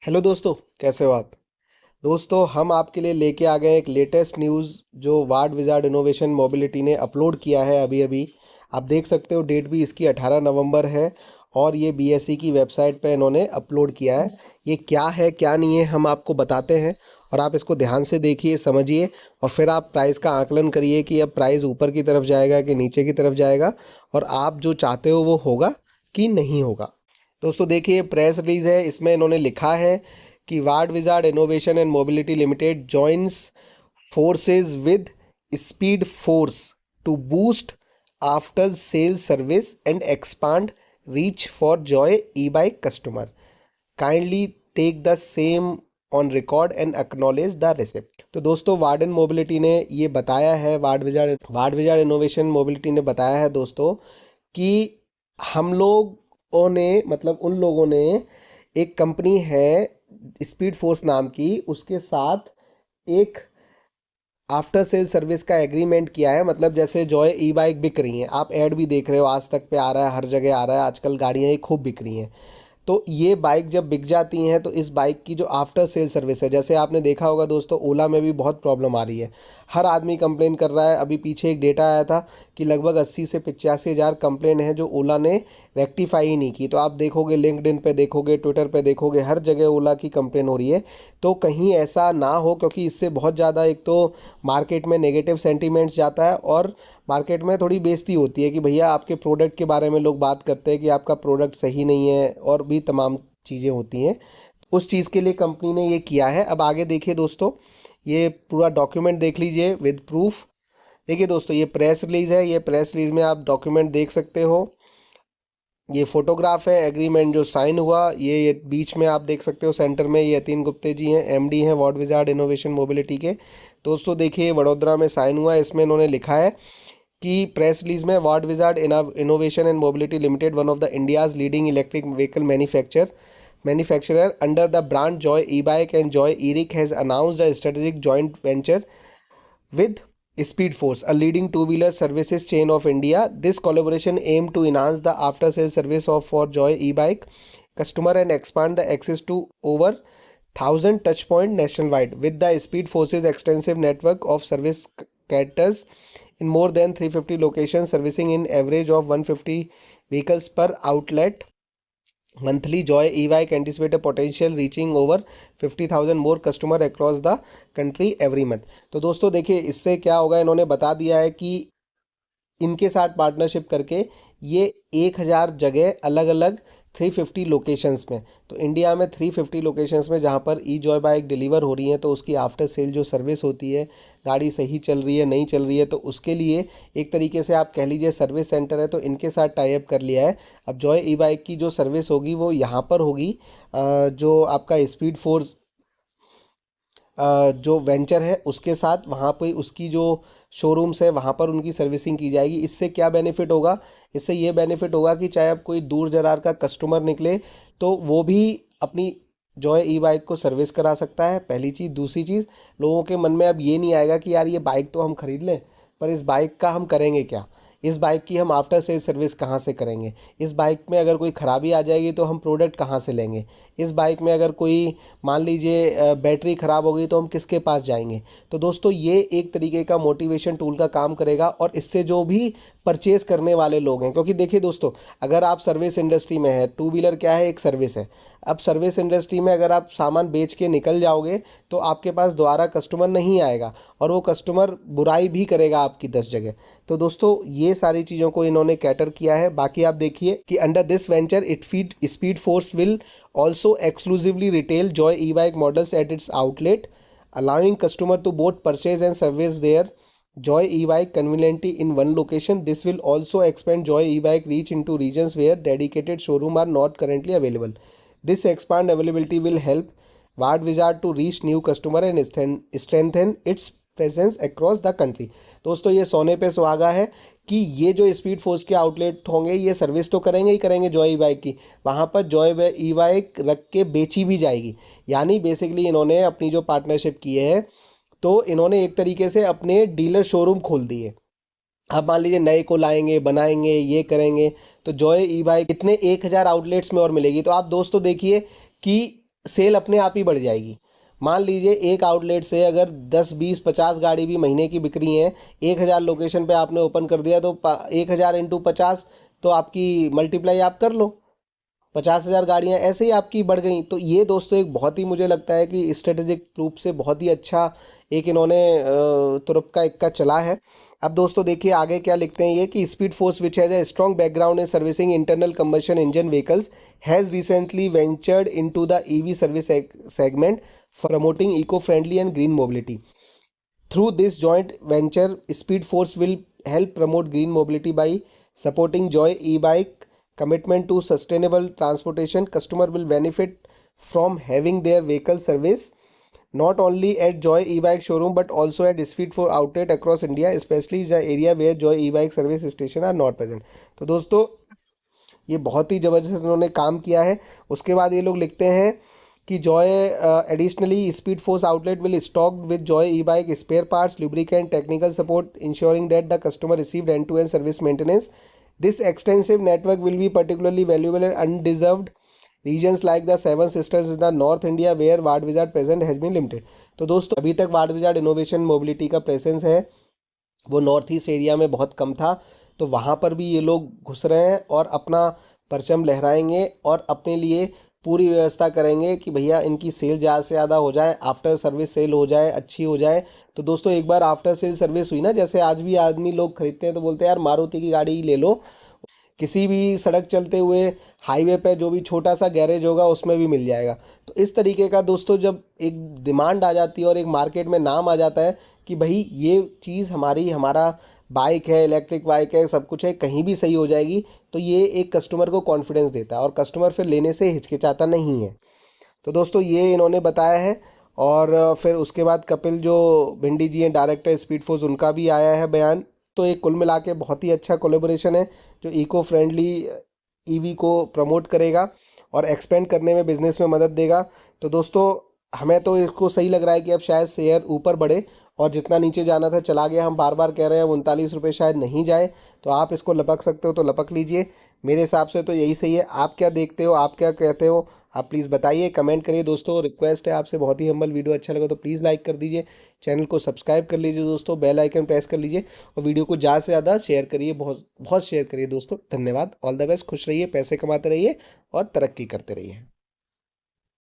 Hello दोस्तों, कैसे हो आप। दोस्तों, हम आपके लिए लेके आ गए एक लेटेस्ट न्यूज़ जो वार्ड विजार्ड इनोवेशन मोबिलिटी ने अपलोड किया है अभी अभी। आप देख सकते हो, डेट भी इसकी 18 नवंबर है और ये बीएसई की वेबसाइट पे इन्होंने अपलोड किया है। ये क्या है क्या नहीं है हम आपको बताते हैं और आप इसको ध्यान से देखिए, समझिए और फिर आप प्राइस का आकलन करिए कि अब प्राइस ऊपर की तरफ जाएगा कि नीचे की तरफ जाएगा और आप जो चाहते हो वो होगा कि नहीं होगा। दोस्तों देखिए, प्रेस रिलीज है, इसमें इन्होंने लिखा है कि Ward Wizard innovation and mobility limited joins forces with Speed Force to boost after sale service and expand reach for Joy e bike customer. Kindly take the same on record and acknowledge the receipt. तो दोस्तों, warden mobility ने ये बताया है, ward Wizard innovation mobility ने बताया है दोस्तों कि हम लोगों ने, मतलब उन लोगों ने, एक कंपनी है स्पीड फोर्स नाम की, उसके साथ एक आफ्टर सेल सर्विस का एग्रीमेंट किया है। मतलब जैसे जॉय ई बाइक बिक रही हैं, आप ऐड भी देख रहे हो, आज तक पे आ रहा है, हर जगह आ रहा है, आजकल गाड़ियाँ ही खूब बिक रही हैं। तो ये बाइक जब बिक जाती हैं तो इस बाइक की जो आफ्टर सेल सर्विस है, जैसे आपने देखा होगा दोस्तों, ओला में भी बहुत प्रॉब्लम आ रही है, हर आदमी कंप्लेन कर रहा है। अभी पीछे एक डेटा आया था कि लगभग 80 से 85 हज़ार कंप्लेन है जो ओला ने रेक्टिफाई ही नहीं की। तो आप देखोगे, लिंक्डइन पे देखोगे, ट्विटर पे देखोगे, हर जगह ओला की कंप्लेन हो रही है। तो कहीं ऐसा ना हो, क्योंकि इससे बहुत ज़्यादा एक तो मार्केट में नेगेटिव सेंटीमेंट्स जाता है और मार्केट में थोड़ी बेइज्जती होती है कि भैया आपके प्रोडक्ट के बारे में लोग बात करते हैं कि आपका प्रोडक्ट सही नहीं है और भी तमाम चीज़ें होती हैं। उस चीज़ के लिए कंपनी ने ये किया है। अब आगे देखिए दोस्तों, ये पूरा डॉक्यूमेंट देख लीजिए विद प्रूफ। देखिए दोस्तों, ये प्रेस रिलीज़ है, ये प्रेस रिलीज़ में आप डॉक्यूमेंट देख सकते हो। ये फोटोग्राफ है, एग्रीमेंट जो साइन हुआ, ये बीच में आप देख सकते हो, सेंटर में ये यतीन गुप्ते जी हैं, एमडी हैं वार्ड विजार्ड इनोवेशन मोबिलिटी के। दोस्तों देखिए, वडोदरा में साइन हुआ है, इसमें इन्होंने लिखा है कि प्रेस रिलीज में ward Wizard innovation and mobility limited, one of the India's leading electric vehicle manufacturer under the brand Joy e-bike and Joy e-rick has announced a strategic joint venture with Speed Force, a leading two-wheeler services chain of India. This collaboration aimed to enhance the after-sales service of for Joy e-bike customer and expand the access to over 1,000 touchpoint nationwide. With the Speed Force's extensive network of service caters in more than 350 locations, servicing in average of 150 vehicles per outlet monthly, Joy e-bike anticipate a potential reaching over 50,000 more customer across the country every month। तो दोस्तों देखिए, इससे क्या होगा, इन्होंने बता दिया है कि इनके साथ पार्टनरशिप करके ये 1,000 जगह अलग अलग 350 लोकेशंस में, तो इंडिया में 350 लोकेशंस में जहाँ पर ई जॉय बाइक डिलीवर हो रही हैं, तो उसकी आफ्टर सेल जो सर्विस होती है, गाड़ी सही चल रही है नहीं चल रही है, तो उसके लिए एक तरीके से आप कह लीजिए सर्विस सेंटर है, तो इनके साथ टाई अप कर लिया है। अब जॉय ई बाइक की जो सर्विस होगी वो यहाँ पर होगी, जो आपका स्पीड फोर्स जो वेंचर है उसके साथ, वहाँ पे उसकी जो शोरूम्स है वहाँ पर उनकी सर्विसिंग की जाएगी। इससे क्या बेनिफिट होगा, इससे ये बेनिफिट होगा कि चाहे अब कोई दूर दरार का कस्टमर निकले तो वो भी अपनी जॉय ई बाइक को सर्विस करा सकता है, पहली चीज़। दूसरी चीज़, लोगों के मन में अब ये नहीं आएगा कि यार ये बाइक तो हम खरीद लें, पर इस बाइक का हम करेंगे क्या, इस बाइक की हम आफ्टर सेल सर्विस कहाँ से करेंगे, इस बाइक में अगर कोई ख़राबी आ जाएगी तो हम प्रोडक्ट कहाँ से लेंगे, इस बाइक में अगर कोई, मान लीजिए बैटरी ख़राब हो गई तो हम किसके पास जाएंगे। तो दोस्तों ये एक तरीके का मोटिवेशन टूल का काम करेगा और इससे जो भी परचेज़ करने वाले लोग हैं, क्योंकि देखिए दोस्तों, अगर आप सर्विस इंडस्ट्री में है, टू व्हीलर क्या है, एक सर्विस है। अब सर्विस इंडस्ट्री में अगर आप सामान बेच के निकल जाओगे तो आपके पास दोबारा कस्टमर नहीं आएगा और वो कस्टमर बुराई भी करेगा आपकी 10 जगह। तो दोस्तों ये सारी चीज़ों को इन्होंने कैटर किया है। बाकी आप देखिए कि under this venture it feed speed force will also exclusively retail Joy e-bike models at its outlet, allowing customer to both purchase and service their Joy e-bike conveniently in one location. This will also expand Joy e-bike reach into regions where dedicated showroom are not currently available. This expand availability will help Ward Wizard to reach new customer and strengthen its presence across the country. दोस्तों ये सोने पे सुहागा है कि ये जो speed force के आउटलेट होंगे ये सर्विस तो करेंगे ही करेंगे जॉय ई बाइक की, वहाँ पर जॉय ई बाइक रख के बेची भी जाएगी। यानी बेसिकली इन्होंने अपनी जो पार्टनरशिप की है, तो इन्होंने एक तरीके से अपने डीलर शोरूम खोल दिए। अब मान लीजिए नए को लाएंगे, बनाएंगे, ये करेंगे, तो जॉय ई बाइक कितने 1,000 आउटलेट्स में और मिलेगी। तो आप दोस्तों देखिए कि सेल अपने आप ही बढ़ जाएगी। मान लीजिए एक आउटलेट से अगर 10 20 50 गाड़ी भी महीने की बिक रही है, 1,000 लोकेशन पे आपने ओपन कर दिया, तो 1,000 इंटू 50, तो आपकी मल्टीप्लाई आप कर लो, 50,000 गाड़ियाँ ऐसे ही आपकी बढ़ गई। तो ये दोस्तों एक बहुत ही, मुझे लगता है कि स्ट्रेटेजिक रूप से बहुत ही अच्छा एक इन्होंने तुरप का इक्का चला है। अब दोस्तों देखिए आगे क्या लिखते हैं ये, कि speed force which has a strong background in servicing internal combustion engine vehicles has recently ventured into the EV service segment for promoting eco-friendly and green mobility. Through this joint venture, Speed Force will help promote green mobility by supporting Joy e-bike commitment to sustainable transportation. Customer will benefit from having their vehicle service not only at Joy e-bike showroom but also at Speed Force outlet across India, especially the area where Joy e-bike service station are not present. तो दोस्तों ये बहुत ही ज़बरदस्त उन्होंने काम किया है। उसके बाद ये लोग लिखते हैं कि Joy additionally speed force outlet will stocked with Joy e bike spare parts lubricant technical support insuring that the customer received end to end service maintenance. This extensive network will be particularly valuable and undeserved regions like the seven sisters in the north India where Ward Wizard presence has been limited. तो दोस्तों अभी तक Ward Wizard innovation mobility का presence है वो north east area में बहुत कम था, तो वहाँ पर भी ये लोग घुस रहे हैं और अपना परचम लहराएंगे और अपने लिए पूरी व्यवस्था करेंगे कि भैया इनकी सेल ज़्यादा से ज़्यादा हो जाए, आफ्टर सर्विस सेल हो जाए, अच्छी हो जाए। तो दोस्तों एक बार आफ्टर सेल सर्विस हुई ना, जैसे आज भी आदमी लोग खरीदते हैं तो बोलते हैं यार मारुति की गाड़ी ही ले लो, किसी भी सड़क चलते हुए हाईवे पे जो भी छोटा सा गैरेज होगा उसमें भी मिल जाएगा। तो इस तरीके का दोस्तों जब एक डिमांड आ जाती है और एक मार्केट में नाम आ जाता है कि भाई ये चीज़ हमारा बाइक है, इलेक्ट्रिक बाइक है, सब कुछ है, कहीं भी सही हो जाएगी, तो ये एक कस्टमर को कॉन्फिडेंस देता है और कस्टमर फिर लेने से हिचकिचाता नहीं है। तो दोस्तों ये इन्होंने बताया है। और फिर उसके बाद कपिल जो भिंडी जी हैं डायरेक्टर स्पीड फोर्स, उनका भी आया है बयान। तो एक कुल मिला के बहुत ही अच्छा कोलेबोरेशन है जो इको फ्रेंडली ईवी को प्रमोट करेगा और एक्सपेंड करने में बिजनेस में मदद देगा। तो दोस्तों हमें तो इसको सही लग रहा है कि अब शायद शेयर ऊपर बढ़े, और जितना नीचे जाना था चला गया। हम बार बार कह रहे हैं 39 रुपये शायद नहीं जाए, तो आप इसको लपक सकते हो तो लपक लीजिए। मेरे हिसाब से तो यही सही है। आप क्या देखते हो, आप क्या कहते हो, आप प्लीज़ बताइए, कमेंट करिए दोस्तों। रिक्वेस्ट है आपसे बहुत ही हम्बल, वीडियो अच्छा लगा तो प्लीज़ लाइक कर दीजिए, चैनल को सब्सक्राइब कर लीजिए दोस्तों, बेल आइकन प्रेस कर लीजिए और वीडियो को ज़्यादा से ज़्यादा शेयर करिए, बहुत बहुत शेयर करिए दोस्तों। धन्यवाद, ऑल द बेस्ट, खुश रहिए, पैसे कमाते रहिए और तरक्की करते रहिए।